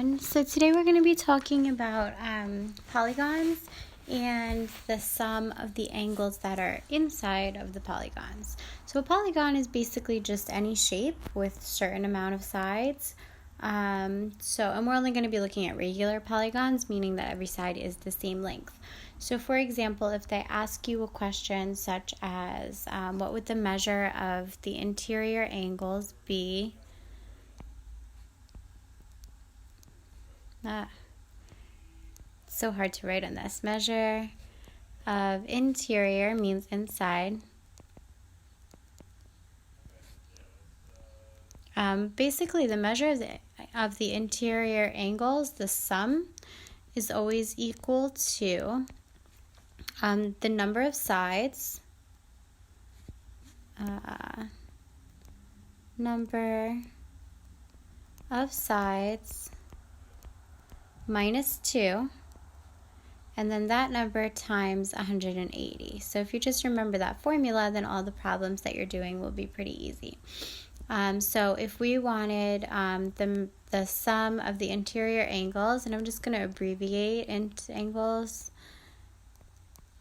everyone. So today we're going to be talking about polygons and the sum of the angles that are inside of the polygons. So a polygon is basically just any shape with a certain amount of sides. And we're only going to be looking at regular polygons, meaning that every side is the same length. So for example, if they ask you a question such as what would the measure of the interior angles be? So hard to write on this. Measure of interior means inside. Basically, the measure of the interior angles, the sum, is always equal to the number of sides, minus 2, and then that number times 180. So if you just remember that formula, then all the problems that you're doing will be pretty easy. So if we wanted the sum of the interior angles, and I'm just going to abbreviate into angles,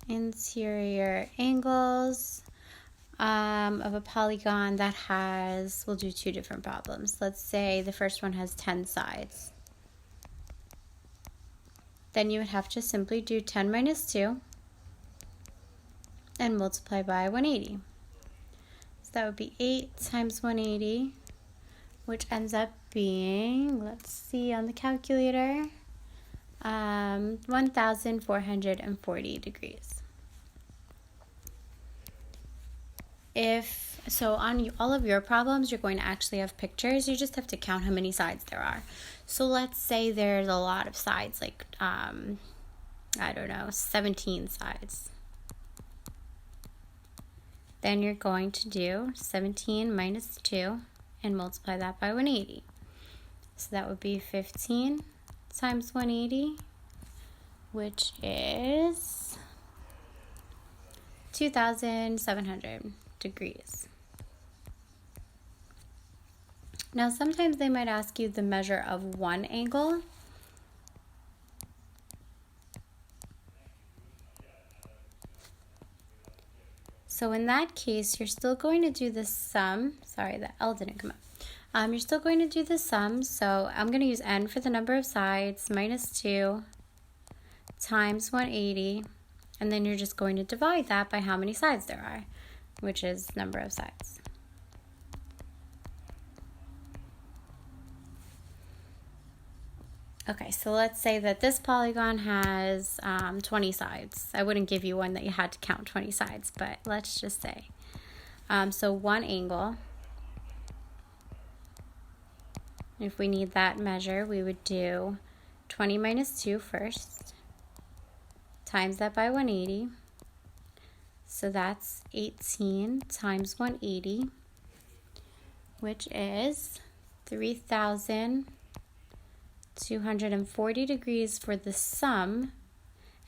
interior angles of a polygon that has, we'll do two different problems. Let's say the first one has 10 sides. Then you would have to simply do 10 minus 2 and multiply by 180. So that would be 8 times 180, which ends up being, let's see on the calculator, 1,440 degrees. So on all of your problems, you're going to actually have pictures. You just have to count how many sides there are. So let's say there's a lot of sides, like, 17 sides. Then you're going to do 17 minus 2 and multiply that by 180. So that would be 15 times 180, which is 2,700 degrees. Now, sometimes they might ask you the measure of one angle. So in that case, you're still going to do the sum. Sorry, the L didn't come up. You're still going to do the sum. So I'm going to use n for the number of sides, minus 2 times 180. And then you're just going to divide that by how many sides there are, which is number of sides. Okay, so let's say that this polygon has 20 sides. I wouldn't give you one that you had to count 20 sides, but let's just say. So one angle, if we need that measure, we would do 20 minus 2 first, times that by 180. So that's 18 times 180, which is 3,240 degrees for the sum.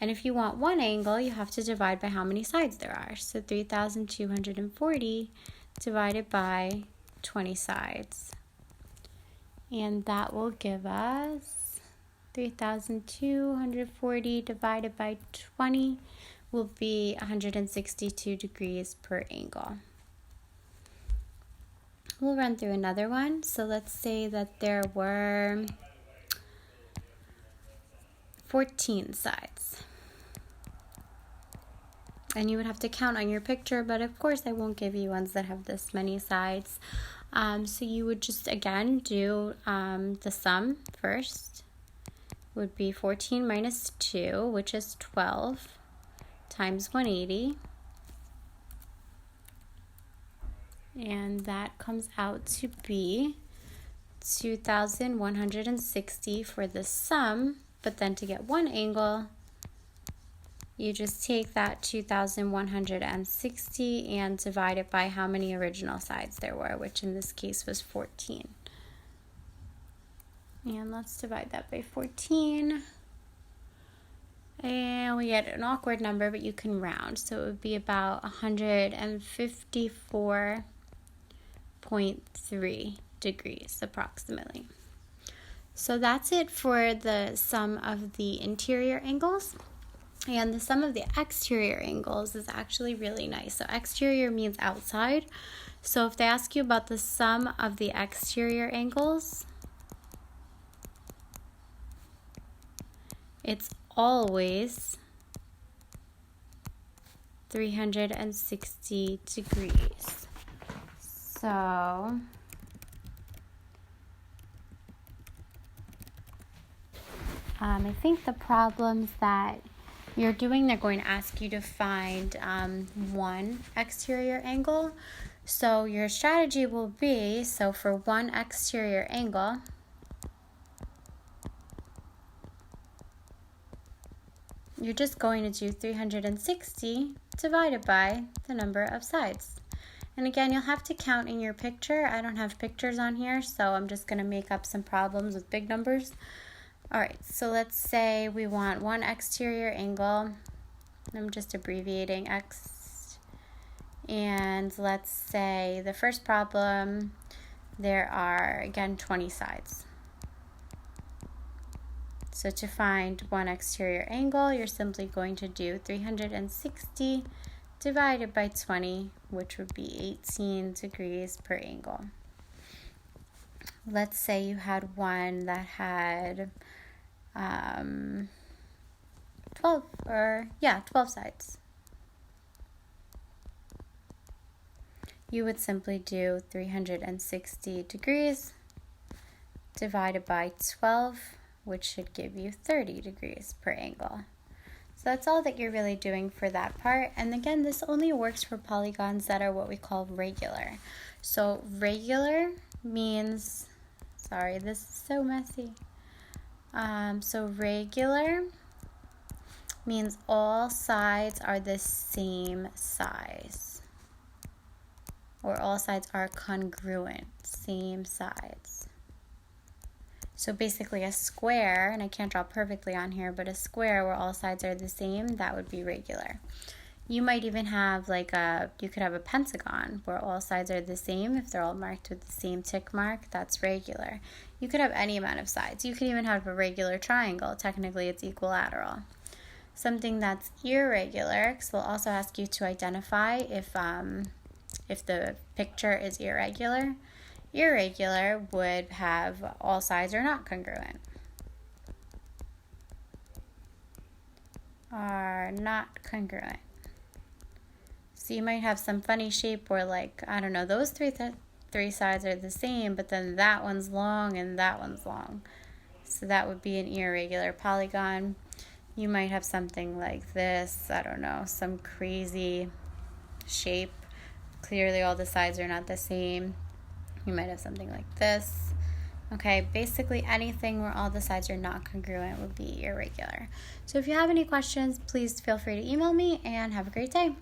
And if you want one angle, you have to divide by how many sides there are. So 3,240 divided by 20 sides. And that will give us 3,240 divided by 20 will be 162 degrees per angle. We'll run through another one. So let's say that there were 14 sides. And you would have to count on your picture, but of course I won't give you ones that have this many sides. So you would just, again, do the sum first. Would be 14 minus 2, which is 12, times 180. And that comes out to be 2,160 for the sum. But then to get one angle, you just take that 2,160 and divide it by how many original sides there were, which in this case was 14. And let's divide that by 14. And we get an awkward number, but you can round. So it would be about 154.3 degrees approximately. So that's it for the sum of the interior angles. And the sum of the exterior angles is actually really nice. So exterior means outside. So if they ask you about the sum of the exterior angles, it's always 360 degrees. So I think the problems that you're doing, they're going to ask you to find one exterior angle. So your strategy will be, so for one exterior angle, you're just going to do 360 divided by the number of sides. And again, you'll have to count in your picture. I don't have pictures on here, so I'm just going to make up some problems with big numbers. All right, so let's say we want one exterior angle. I'm just abbreviating X. And let's say the first problem, there are, again, 20 sides. So to find one exterior angle, you're simply going to do 360 divided by 20, which would be 18 degrees per angle. Let's say you had one that had 12 sides. You would simply do 360 degrees divided by 12, which should give you 30 degrees per angle. So that's all that you're really doing for that part. And again, this only works for polygons that are what we call regular. So regular means, sorry, this is so messy. So regular means all sides are the same size, or all sides are congruent, same sides. So basically a square, and I can't draw perfectly on here, but a square where all sides are the same, that would be regular. You might even have you could have a pentagon where all sides are the same. If they're all marked with the same tick mark, that's regular. You could have any amount of sides. You could even have a regular triangle. Technically, it's equilateral. Something that's irregular, because they'll also ask you to identify if the picture is irregular. Irregular would have all sides are not congruent. Are not congruent. So you might have some funny shape where, I don't know, those three sides are the same, but then that one's long and that one's long. So that would be an irregular polygon. You might have something like this, I don't know, some crazy shape. Clearly all the sides are not the same. You might have something like this. Okay, basically anything where all the sides are not congruent would be irregular. So if you have any questions, please feel free to email me, and have a great day.